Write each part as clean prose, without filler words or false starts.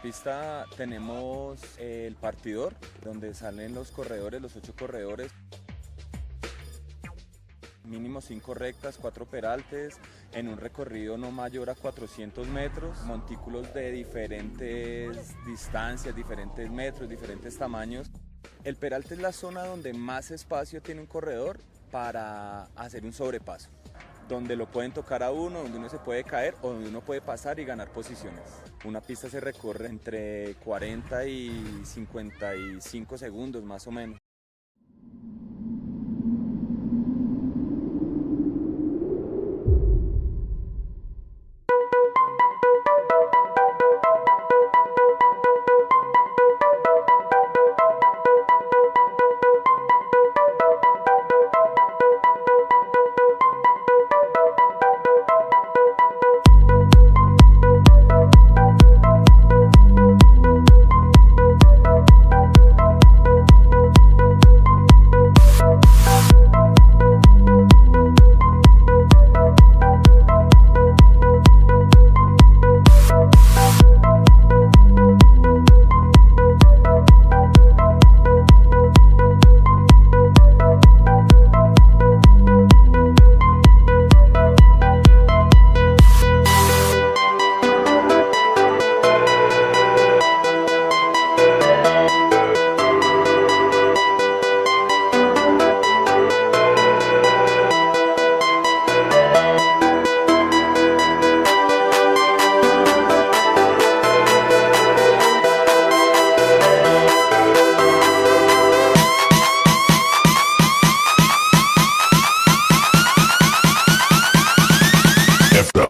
pista tenemos el partidor, donde salen los corredores, los 8 corredores. Mínimo 5 rectas, 4 peraltes, en un recorrido no mayor a 400 metros, montículos de diferentes distancias, diferentes metros, diferentes tamaños. El peralte es la zona donde más espacio tiene un corredor para hacer un sobrepaso, donde lo pueden tocar a uno, donde uno se puede caer o donde uno puede pasar y ganar posiciones. Una pista se recorre entre 40 y 55 segundos más o menos.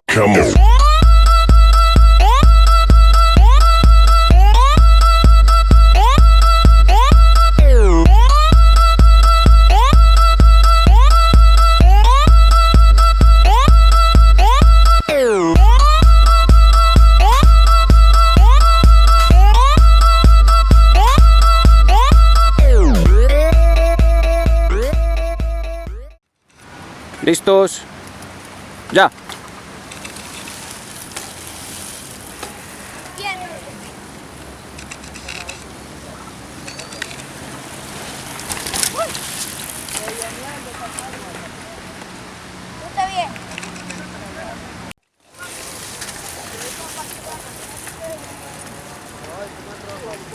Come on. ¿Listos? ¡Ya! Está bien.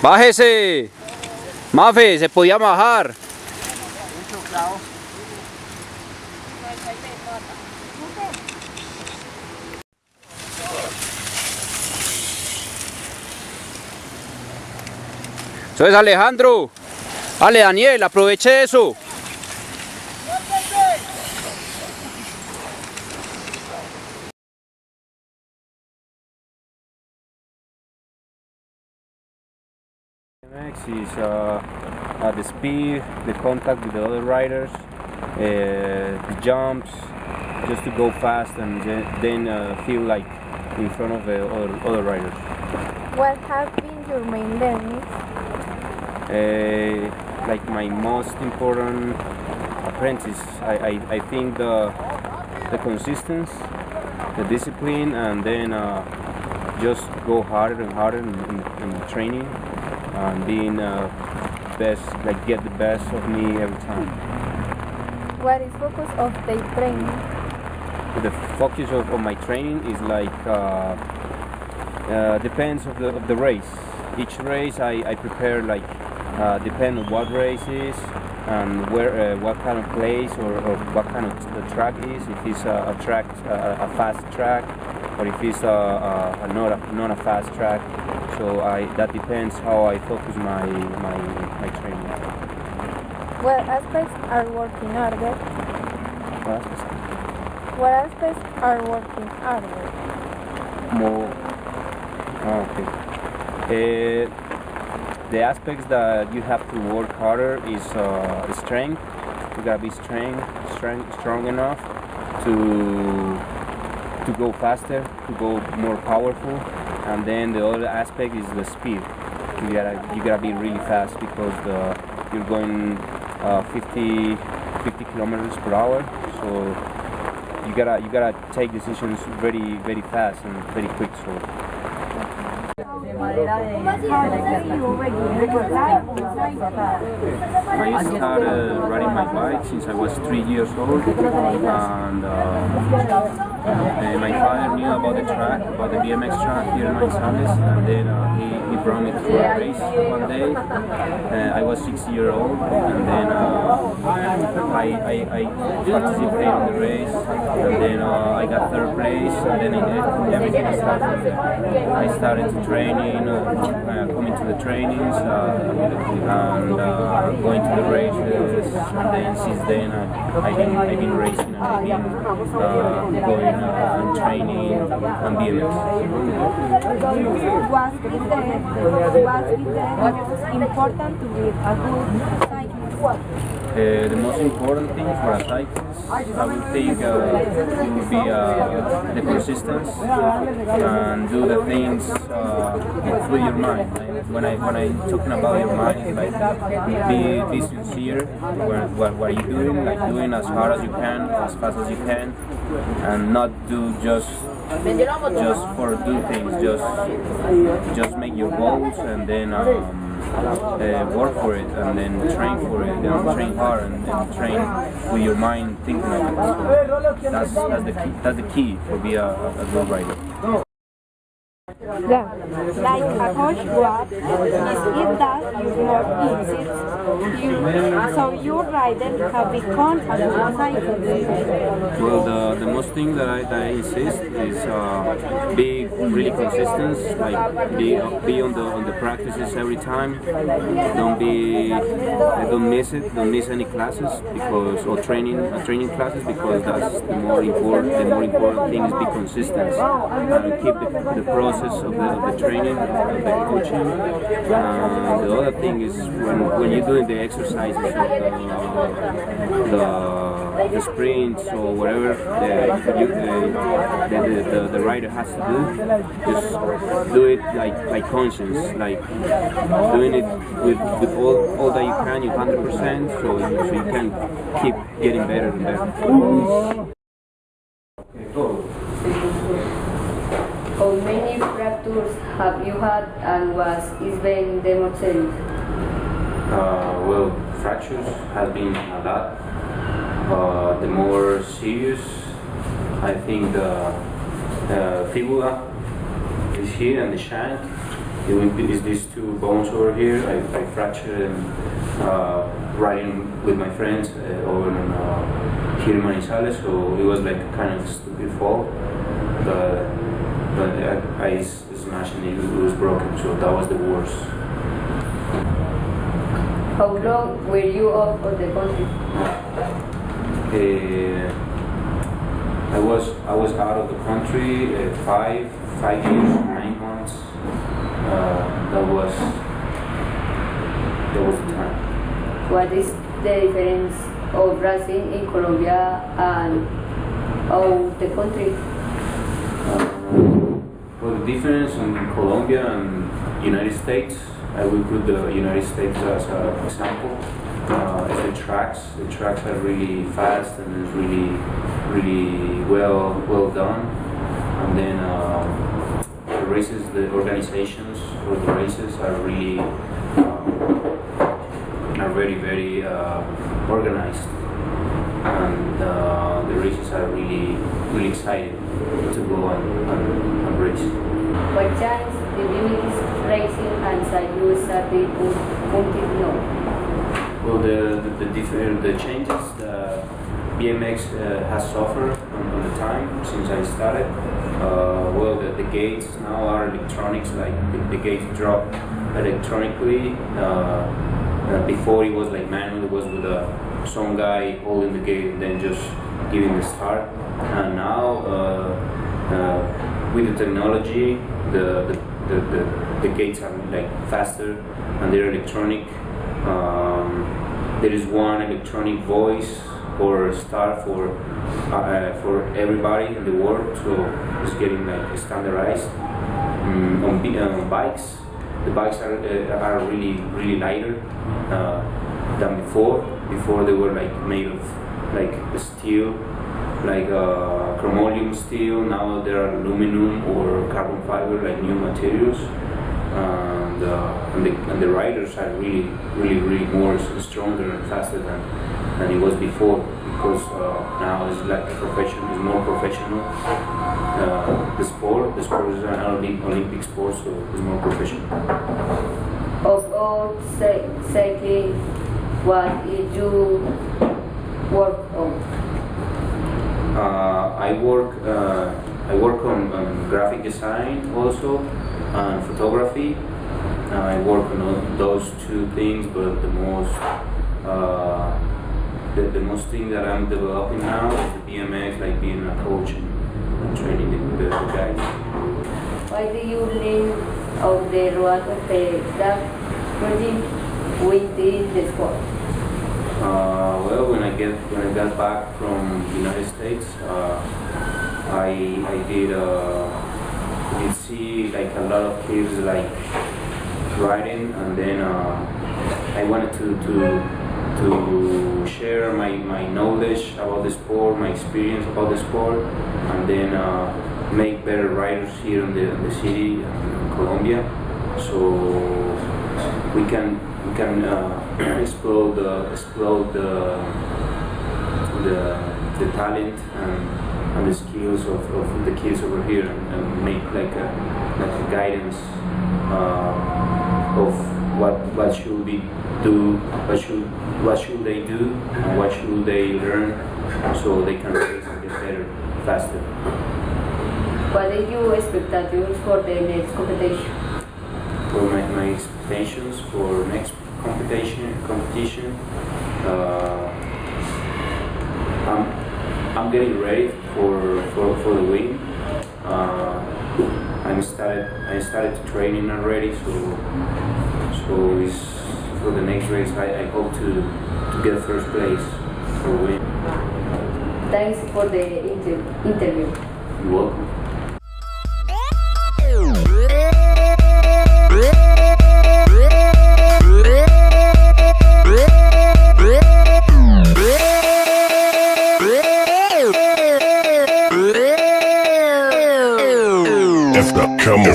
¡Bájese! Mafe, se podía bajar. Eso es Alejandro. Dale, Daniel, aproveche eso. BMX is the speed, the contact with the other riders, the jumps, just to go fast and then feel like in front of the other riders. What have been your main learnings? Like my most important apprentice, I think the consistency, the discipline, and then just go harder and harder in the training and being best, like get the best of me every time. What is focus of the training? The focus of my training is like depends of the race. Each race I prepare like depend on what race is and where what kind of place or what kind of the track is. If it's a track, a fast track, or if it's not a fast track. So that depends how I focus my training. What aspects are working harder? What aspects are working harder? More. Okay. The aspects that you have to work harder is strength. You gotta be strong enough to go faster, to go more powerful, and then the other aspect is the speed. You gotta be really fast because you're going 50 kilometers per hour. So you gotta take decisions very fast and very quick. So. I started riding my bike since I was 3 years old, and my father knew about the track, about the BMX track here in Manizales, and then he brought me to a race one day. I was 6 years old, and then I participated in the race, and then I got third place, and then everything started. I started training, coming to the trainings, and going to the races, and then since then I've been racing, and I've been going and training and BMX. What's important to be a good cyclist? The most important thing for a cyclist, I would think, would be the consistency and do the things with your mind. When I'm talking about your mind, like be sincere. What you're doing, like doing as hard as you can, as fast as you can, and not do just for do things. Just make your goals and then. Work for it and then train for it and train hard and train with your mind thinking of it. So that's the key for being a good rider. Yeah, like a coach grab, it does you more easy. So your rider have become a good cyclist. Well, the most thing that I insist is be really consistent. Like be on the practices every time. Don't miss it. Don't miss any classes or training classes because that's the more important. The more important thing is be consistent and keep the process of the training, of the coaching. The other thing is when you're doing the exercises of the sprints or whatever the rider has to do, just do it like conscience, like doing it with all that you can, you 100%, so you can keep getting better and better. How many fractures have you had and was Isben demonstrated? Well, fractures have been a lot. The more serious, I think the fibula is here and the shank. Is these two bones over here. I fractured them riding with my friends over here in Manizales, so it was like kind of a stupid fall. But I smashed and it was broken, so that was the worst. How long were you out of the country? I was out of the country 5 years, 9 months. That was the time. What is the difference of racing in Colombia and out the country? Well, the difference in Colombia and United States, I will put the United States as an example. Is the tracks. The tracks are really fast and it's really well done. And then the races, the organizations for the races are really very organized, and the races are really excited to go and race. What chance did you miss racing and you started until now? Well, the changes the BMX has suffered on the time since I started. Well, the gates now are electronics, like the gates drop electronically. Before it was like manual, it was with some guy holding the gate and then just giving the start. And now with the technology, the gates are like faster and they're electronic. There is one electronic voice or start for everybody in the world, so it's getting like standardized. On bikes, the bikes are really lighter than before. Before they were like made of like steel, like chromium steel. Now there are aluminum or carbon fiber, like new materials. And the riders are really more stronger and faster than it was before, because now it's like it's more professional. The sport is an Olympic sport, so it's more professional. Also, cycling, what did you work on? I work on graphic design also, and photography. I work on those two things, but the most thing that I'm developing now is the BMX, like being a coach and training the guys. Why do you learn of the road of that within the sport? Well, when I got back from the United States, I did see like a lot of kids like riding, and then I wanted to share my knowledge about the sport, my experience about the sport, and then make better riders here in the city in Colombia, so we can explode the talent and the skills of the kids over here, and make like a guidance of what should be do, what should they do, and what should they learn, so they can race and get better faster. What are your expectations for the next competition? For my expectations for next competition, I'm getting ready for the win. I started to training already, so it's for the next race. I hope to get first place for win. Thanks for the interview. You're welcome. Come on.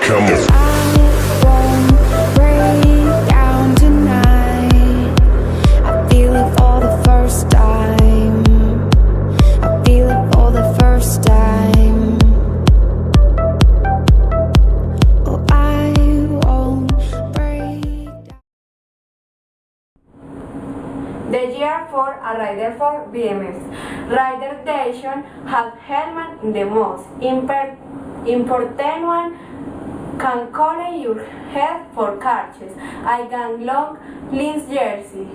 Come on. I won't break down tonight. I feel it for the first time. I feel it for the first time. Oh, I won't break down. The year for a rider for BMX. Rider station has helmet the most important one. Can cover your head for catches. I can long Lynx jersey.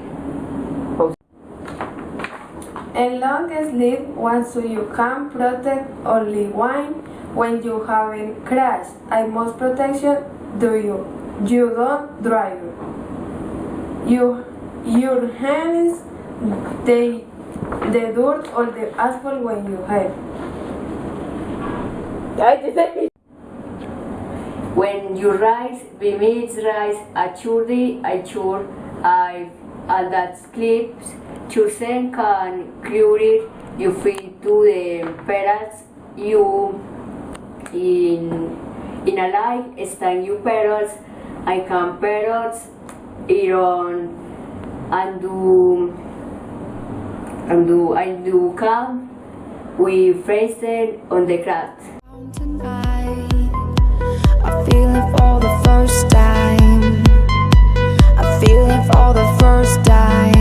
And long sleeve one so you can protect only one when you haven't crashed. I most protection do you don't drive. Your hands the dirt or the asphalt when you head. When you rise, BMX rise actually and that clips chosen can cure you feel to the pedals you in a light stand you pedals I can pedals iron and do come we face it on the craft. Tonight, I feel it for the first time. I feel it for the first time.